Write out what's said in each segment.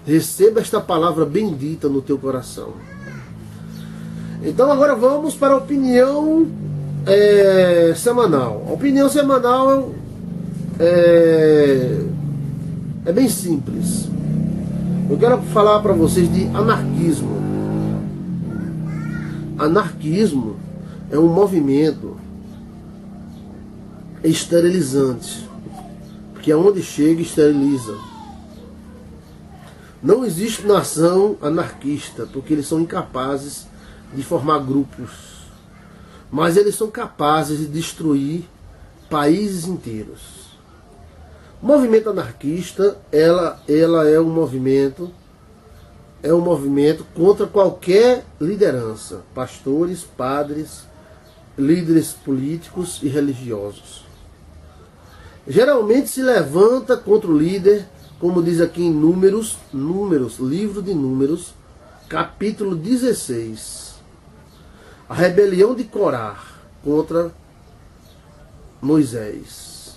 Receba esta palavra bendita no teu coração. Então agora vamos para a opinião semanal. A opinião semanal é bem simples. Eu quero falar para vocês de anarquismo. Anarquismo é um movimento esterilizante, porque aonde chega esteriliza. Não existe nação anarquista, porque eles são incapazes de formar grupos, mas eles são capazes de destruir países inteiros. O movimento anarquista, ela é um movimento contra qualquer liderança, pastores, padres, líderes políticos e religiosos. Geralmente se levanta contra o líder, como diz aqui em Números, livro de Números, capítulo 16. A rebelião de Corá contra Moisés.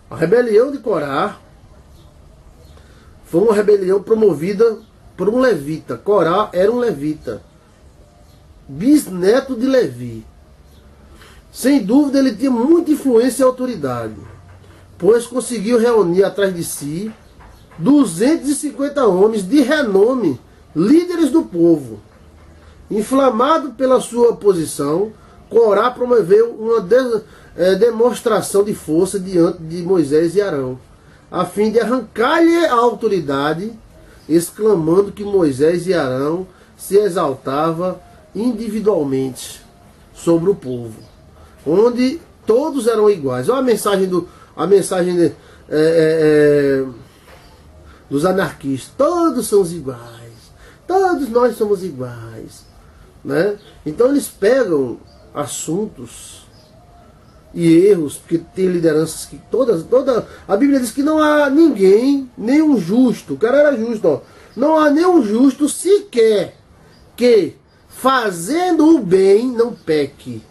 A rebelião de Corá foi uma rebelião promovida por um levita. Corá era um levita, bisneto de Levi. Sem dúvida ele tinha muita influência e autoridade, pois conseguiu reunir atrás de si 250 homens de renome, líderes do povo. Inflamado pela sua posição, Corá promoveu uma demonstração de força diante de Moisés e Arão, a fim de arrancar-lhe a autoridade, exclamando que Moisés e Arão se exaltavam individualmente sobre o povo, onde todos eram iguais. Olha a mensagem dos anarquistas: todos somos iguais, todos nós somos iguais, né? Então eles pegam assuntos e erros, porque tem lideranças que a Bíblia diz que não há ninguém, nenhum justo. O cara era justo, ó. Não há nenhum justo sequer que fazendo o bem não peque.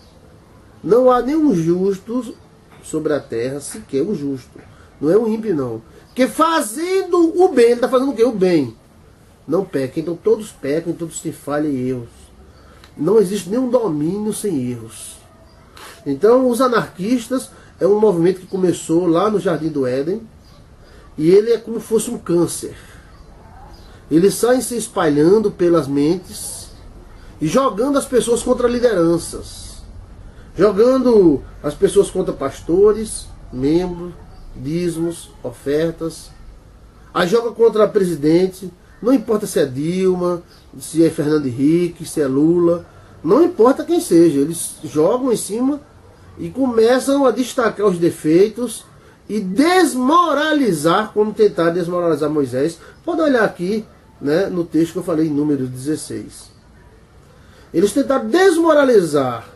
Não há nenhum justo sobre a terra, sequer um justo. Não é um ímpio, não. Porque fazendo o bem, ele está fazendo o quê? O bem. Não peca. Então todos pecam, todos têm falha e erros. Não existe nenhum domínio sem erros. Então os anarquistas é um movimento que começou lá no Jardim do Éden. E ele é como se fosse um câncer. Eles saem se espalhando pelas mentes e jogando as pessoas contra lideranças. Jogando as pessoas contra pastores, membros, dízimos, ofertas. Aí joga contra presidente, não importa se é Dilma, se é Fernando Henrique, se é Lula, não importa quem seja, eles jogam em cima e começam a destacar os defeitos e desmoralizar, como tentar desmoralizar Moisés. Pode olhar aqui, né, no texto que eu falei em Números 16. Eles tentaram desmoralizar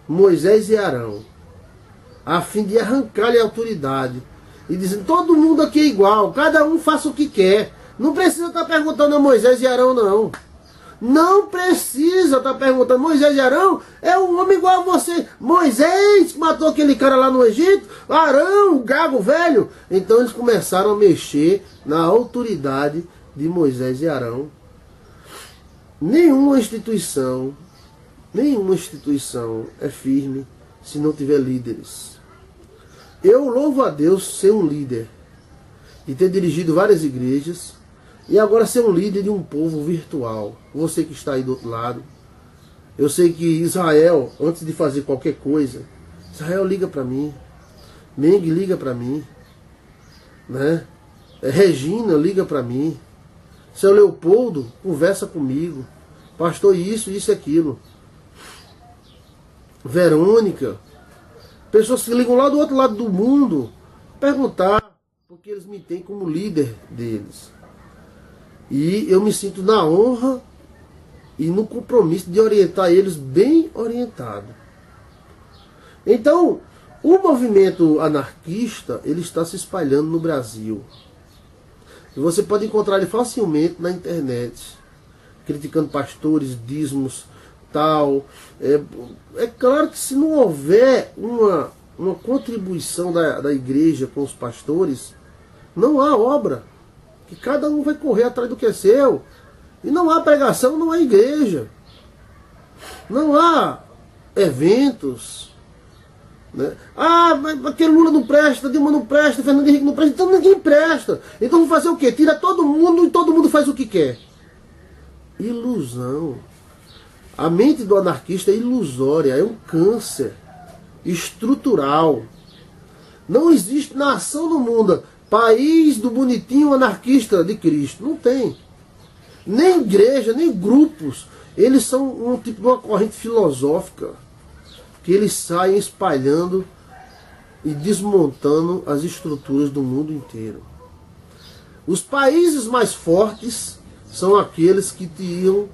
Moisés e Arão, a fim de arrancar-lhe a autoridade. E dizendo, todo mundo aqui é igual, cada um faça o que quer. Não precisa estar perguntando a Moisés e Arão, não. Não precisa estar perguntando. Moisés e Arão é um homem igual a você. Moisés matou aquele cara lá no Egito. Arão, o gago velho. Então eles começaram a mexer na autoridade de Moisés e Arão. Nenhuma instituição é firme se não tiver líderes. Eu louvo a Deus ser um líder e ter dirigido várias igrejas e agora ser um líder de um povo virtual. Você que está aí do outro lado, eu sei que Israel, antes de fazer qualquer coisa, Israel liga para mim, Meng liga para mim, né? Regina liga para mim, seu Leopoldo conversa comigo, pastor isso e aquilo, Verônica, pessoas que ligam lá do outro lado do mundo perguntar, porque eles me têm como líder deles. E eu me sinto na honra e no compromisso de orientar eles bem orientado. Então, o movimento anarquista, ele está se espalhando no Brasil. E você pode encontrar ele facilmente na internet, criticando pastores, dízimos, tal. É claro que se não houver uma contribuição da igreja com os pastores, não há obra. que cada um vai correr atrás do que é seu. E não há pregação, não há igreja. Não há eventos. Né? Ah, mas aquele Lula não presta, Dilma não presta, Fernando Henrique não presta, então ninguém presta. Então vamos fazer o quê? Tira todo mundo e todo mundo faz o que quer. Ilusão. A mente do anarquista é ilusória, é um câncer estrutural. Não existe nação no mundo, país do bonitinho anarquista de Cristo. Não tem. Nem igreja, nem grupos. Eles são um tipo de uma corrente filosófica que eles saem espalhando e desmontando as estruturas do mundo inteiro. Os países mais fortes são aqueles que tinham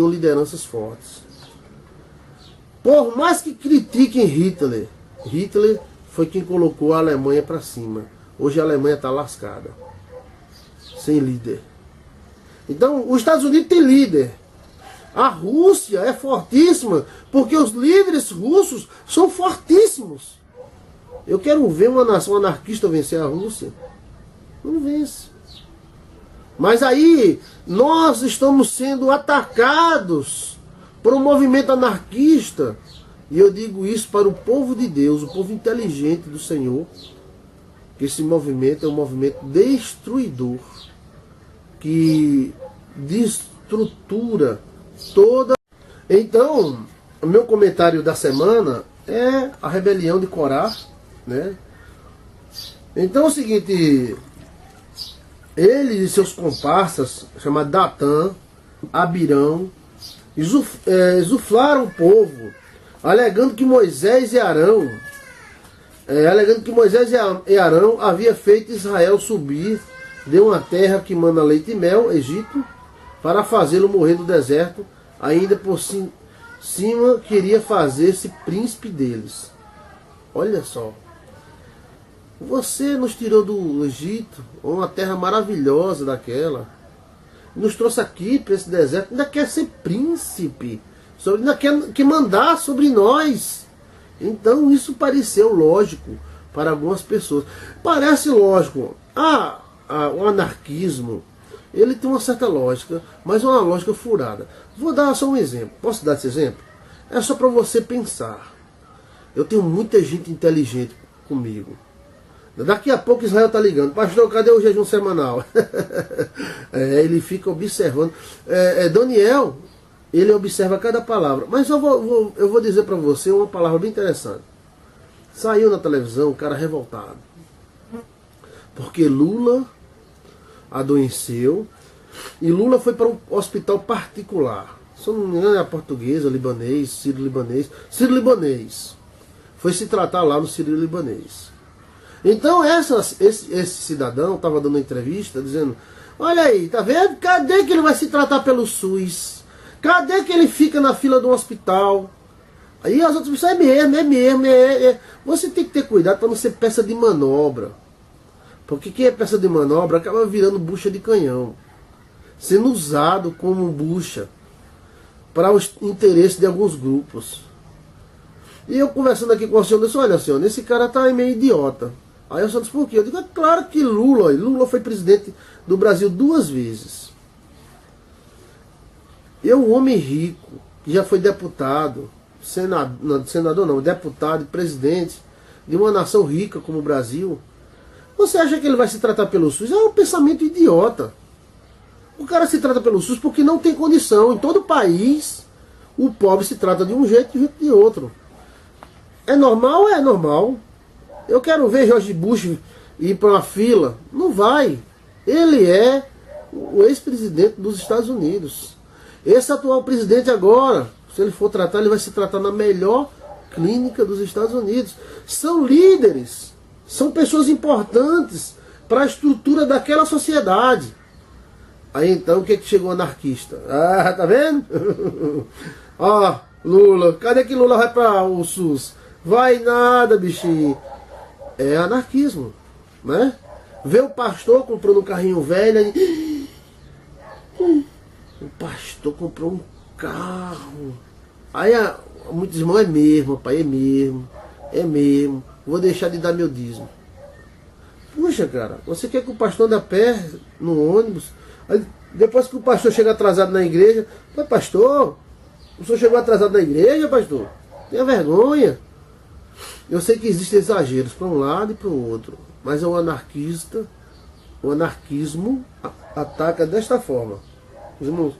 lideranças fortes. Por mais que critiquem Hitler, Hitler foi quem colocou a Alemanha para cima. Hoje a Alemanha está lascada, sem líder. Então, os Estados Unidos tem líder. A Rússia é fortíssima, porque os líderes russos são fortíssimos. Eu quero ver uma nação anarquista vencer a Rússia. Não vence. Mas aí, nós estamos sendo atacados por um movimento anarquista. E eu digo isso para o povo de Deus, o povo inteligente do Senhor, que esse movimento é um movimento destruidor, que destrutura toda. Então, o meu comentário da semana é a rebelião de Corá, né? Então é o seguinte, ele e seus comparsas, chamados Datã, Abirão, exuflaram o povo, alegando que Moisés e Arão havia feito Israel subir de uma terra que mana leite e mel, Egito, para fazê-lo morrer no deserto. Ainda por cima queria fazer-se príncipe deles. Olha só. Você nos tirou do Egito, uma terra maravilhosa daquela, nos trouxe aqui para esse deserto, ainda quer ser príncipe, ainda quer mandar sobre nós. Então isso pareceu lógico para algumas pessoas. Parece lógico. O anarquismo, ele tem uma certa lógica, mas é uma lógica furada. Vou dar só um exemplo. Posso dar esse exemplo? É só para você pensar. Eu tenho muita gente inteligente comigo. Daqui a pouco Israel está ligando. Pastor, cadê o jejum semanal? Ele fica observando. Daniel, ele observa cada palavra. Mas eu vou dizer para você uma palavra bem interessante. Saiu na televisão um cara revoltado. Porque Lula adoeceu e Lula foi para um hospital particular. Se eu não me engano é portuguesa, libanês, sírio-libanês. Sírio-libanês. Foi se tratar lá no sírio-libanês. Então esse cidadão estava dando uma entrevista dizendo: olha aí, tá vendo? Cadê que ele vai se tratar pelo SUS? Cadê que ele fica na fila do hospital? Aí as outras pessoas, é mesmo. Você tem que ter cuidado para não ser peça de manobra. Porque quem é peça de manobra acaba virando bucha de canhão, sendo usado como bucha para os interesses de alguns grupos. E eu conversando aqui com o senhor, disse: olha senhor, esse cara tá meio idiota. Aí o senhor disse: por quê? Eu digo: é claro que Lula foi presidente do Brasil 2 vezes. É um homem rico, que já foi deputado, senador não, deputado e presidente de uma nação rica como o Brasil. Você acha que ele vai se tratar pelo SUS? É um pensamento idiota. O cara se trata pelo SUS porque não tem condição. Em todo país, o pobre se trata de um jeito e de outro. É normal? É normal. Eu quero ver George Bush ir para uma fila. Não vai. Ele é o ex-presidente dos Estados Unidos. Esse atual presidente agora, se ele for tratar, ele vai se tratar na melhor clínica dos Estados Unidos. São líderes. São pessoas importantes para a estrutura daquela sociedade. Aí então, o que chegou o anarquista? Ah, tá vendo? Ó, Lula. Cadê que Lula vai para o SUS? Vai nada, bichinho. É anarquismo, né? Vê o pastor comprando um carrinho velho. Aí... O pastor comprou um carro. Aí muitos irmãos, é mesmo, pai, é mesmo. Vou deixar de dar meu dízimo. Puxa, cara, você quer que o pastor ande a pé no ônibus? Aí, depois que o pastor chega atrasado na igreja, mas pastor, o senhor chegou atrasado na igreja, pastor? Tenha vergonha. Eu sei que existem exageros para um lado e para o outro, mas o anarquismo ataca desta forma. Os irmãos,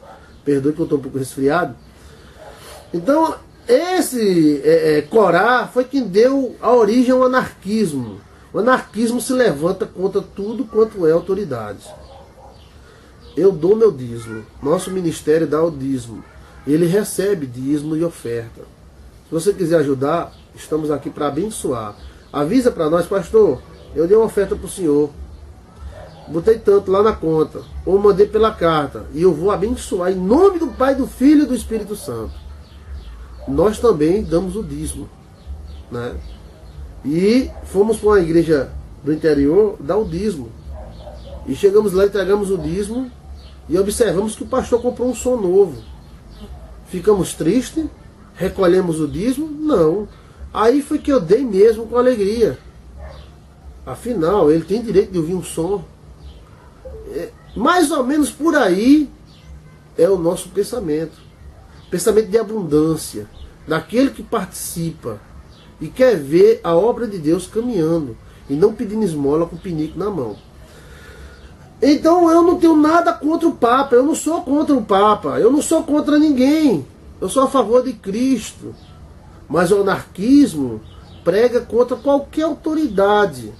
perdoe que eu estou um pouco resfriado. Então, esse Corá foi quem deu a origem ao anarquismo. O anarquismo se levanta contra tudo quanto é autoridade. Eu dou meu dízimo. Nosso ministério dá o dízimo. Ele recebe dízimo e oferta. Se você quiser ajudar, estamos aqui para abençoar. Avisa para nós, pastor, eu dei uma oferta para o senhor. Botei tanto lá na conta. Ou mandei pela carta. E eu vou abençoar em nome do Pai, do Filho e do Espírito Santo. Nós também damos o dízimo, né? E fomos para uma igreja do interior dar o dízimo. E chegamos lá, entregamos o dízimo e observamos que o pastor comprou um som novo. Ficamos tristes, recolhemos o dízimo? Não. Aí foi que eu dei mesmo com alegria. Afinal, ele tem direito de ouvir um som. Mais ou menos por aí é o nosso pensamento. Pensamento de abundância, daquele que participa e quer ver a obra de Deus caminhando e não pedindo esmola com o pinico na mão. Então eu não tenho nada contra o Papa, eu não sou contra o Papa, eu não sou contra ninguém, eu sou a favor de Cristo. Mas o anarquismo prega contra qualquer autoridade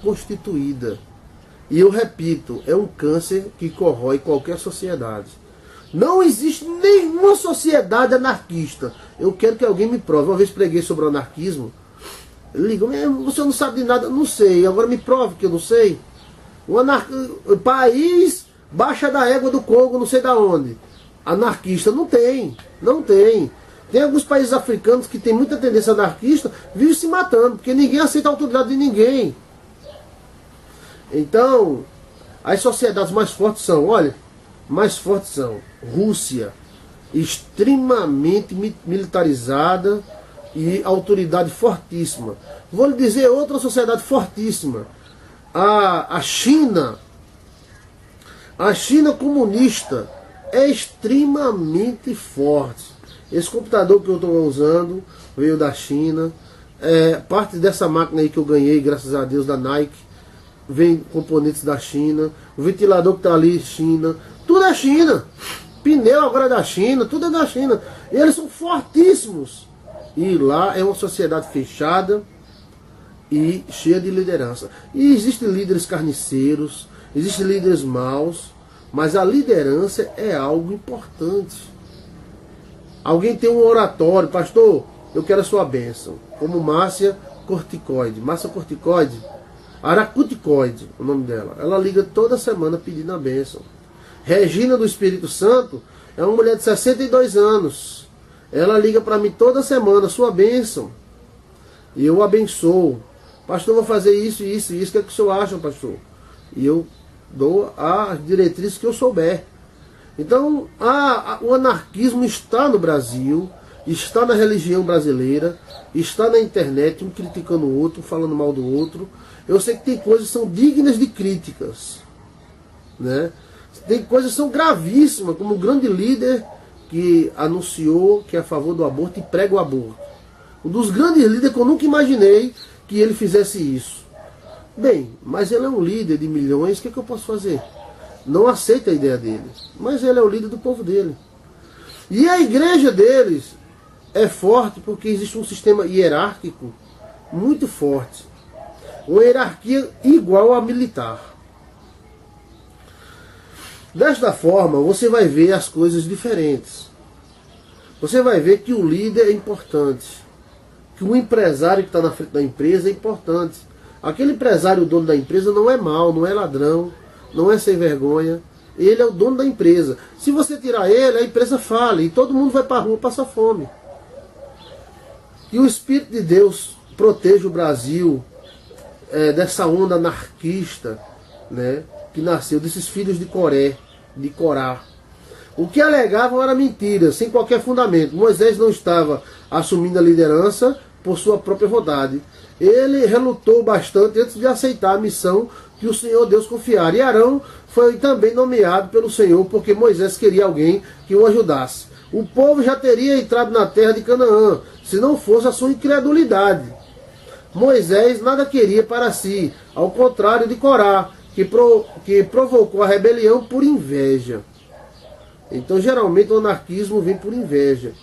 constituída. E eu repito, é um câncer que corrói qualquer sociedade. Não existe nenhuma sociedade anarquista. Eu quero que alguém me prove. Uma vez preguei sobre o anarquismo. Ele ligou, você não sabe de nada. Não sei, agora me prove que eu não sei. O país baixa da égua do Congo, não sei da onde. Anarquista não tem. Não tem. Tem alguns países africanos que tem muita tendência anarquista, vivem se matando, porque ninguém aceita a autoridade de ninguém. Então, as sociedades mais fortes são, Rússia, extremamente militarizada e autoridade fortíssima. Vou lhe dizer outra sociedade fortíssima. A China comunista é extremamente forte. Esse computador que eu estou usando veio da China. Parte dessa máquina aí que eu ganhei, graças a Deus, da Nike, vem componentes da China. O ventilador que está ali, China. Tudo é China. Pneu agora é da China, tudo é da China. E eles são fortíssimos. E lá é uma sociedade fechada e cheia de liderança. E existem líderes carniceiros, existem líderes maus, mas a liderança é algo importante. Alguém tem um oratório, pastor, eu quero a sua bênção. Como Márcia Corticoide. Márcia Corticoide, Aracuticoide, o nome dela. Ela liga toda semana pedindo a bênção. Regina do Espírito Santo é uma mulher de 62 anos. Ela liga para mim toda semana, sua bênção. E eu abençoo. Pastor, vou fazer isso, isso e isso. O que é que o senhor acha, pastor? E eu dou as diretrizes que eu souber. Então, o anarquismo está no Brasil, está na religião brasileira, está na internet, um criticando o outro, falando mal do outro. Eu sei que tem coisas que são dignas de críticas, né? Tem coisas que são gravíssimas, como o grande líder que anunciou que é a favor do aborto e prega o aborto. Um dos grandes líderes que eu nunca imaginei que ele fizesse isso. Bem, mas ele é um líder de milhões, o que eu posso fazer? Não aceita a ideia dele, mas ele é o líder do povo dele. E a igreja deles é forte porque existe um sistema hierárquico muito forte. Uma hierarquia igual à militar. Desta forma, você vai ver as coisas diferentes. Você vai ver que o líder é importante. Que o empresário que está na frente da empresa é importante. Aquele empresário, o dono da empresa, não é mau, não é ladrão, não é sem vergonha. Ele é o dono da empresa. Se você tirar ele, a empresa fale e todo mundo vai para a rua passar fome. Que o Espírito de Deus proteja o Brasil dessa onda anarquista, né, que nasceu desses filhos de Corá. O que alegavam era mentira, sem qualquer fundamento. Moisés não estava assumindo a liderança por sua própria vontade. Ele relutou bastante antes de aceitar a missão que o Senhor Deus confiara. E Arão foi também nomeado pelo Senhor, porque Moisés queria alguém que o ajudasse. O povo já teria entrado na terra de Canaã, se não fosse a sua incredulidade. Moisés nada queria para si, ao contrário de Corá, que provocou a rebelião por inveja. Então, geralmente, o anarquismo vem por inveja.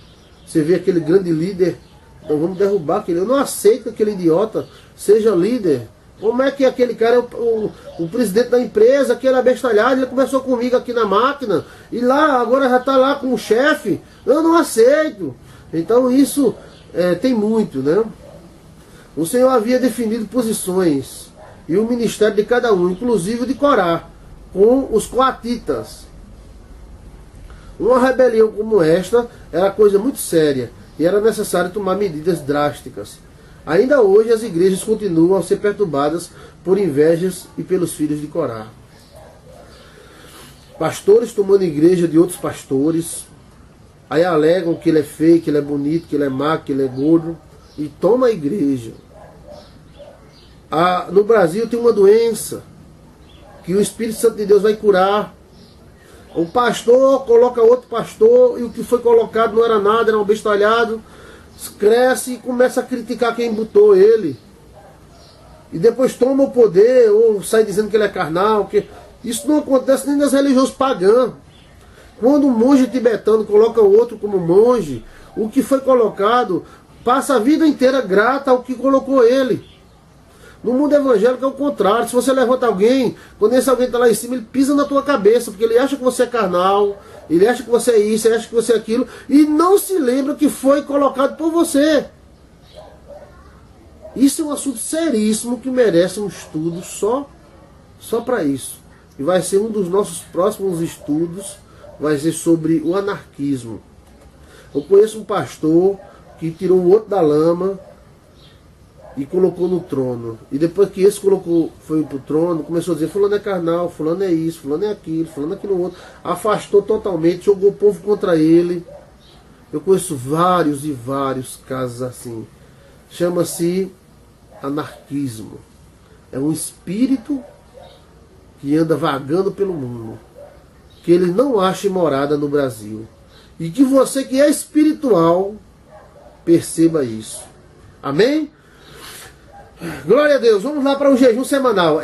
Você vê aquele grande líder, então vamos derrubar aquele. Eu não aceito que aquele idiota seja líder. Como é que aquele cara é o presidente da empresa, que era bestalhado, ele começou comigo aqui na máquina, e lá, agora já está lá com o chefe. Eu não aceito. Então, isso tem muito, né? O Senhor havia definido posições e o ministério de cada um, inclusive de Corá, com os coatitas. Uma rebelião como esta era coisa muito séria e era necessário tomar medidas drásticas. Ainda hoje as igrejas continuam a ser perturbadas por invejas e pelos filhos de Corá. Pastores tomando igreja de outros pastores, aí alegam que ele é feio, que ele é bonito, que ele é magro, que ele é gordo, e toma a igreja. No Brasil tem uma doença que o Espírito Santo de Deus vai curar. O pastor coloca outro pastor e o que foi colocado não era nada, era um bestalhado. Cresce e começa a criticar quem botou ele. E depois toma o poder ou sai dizendo que ele é carnal. Isso não acontece nem nas religiões pagãs. Quando um monge tibetano coloca o outro como monge, o que foi colocado passa a vida inteira grata ao que colocou ele. No mundo evangélico é o contrário. Se você levanta alguém, quando esse alguém está lá em cima, ele pisa na tua cabeça, porque ele acha que você é carnal, ele acha que você é isso, ele acha que você é aquilo, e não se lembra que foi colocado por você. Isso é um assunto seríssimo que merece um estudo só para isso. E vai ser um dos nossos próximos estudos, vai ser sobre o anarquismo. Eu conheço um pastor que tirou o outro da lama e colocou no trono. E depois que esse foi pro trono, começou a dizer, fulano é carnal, fulano é isso, fulano é aquilo, fulano é aquilo outro. Afastou totalmente, jogou o povo contra ele. Eu conheço vários e vários casos assim. Chama-se anarquismo. É um espírito que anda vagando pelo mundo, que ele não acha morada no Brasil. E que você que é espiritual, perceba isso. Amém? Glória a Deus. Vamos lá para o jejum semanal.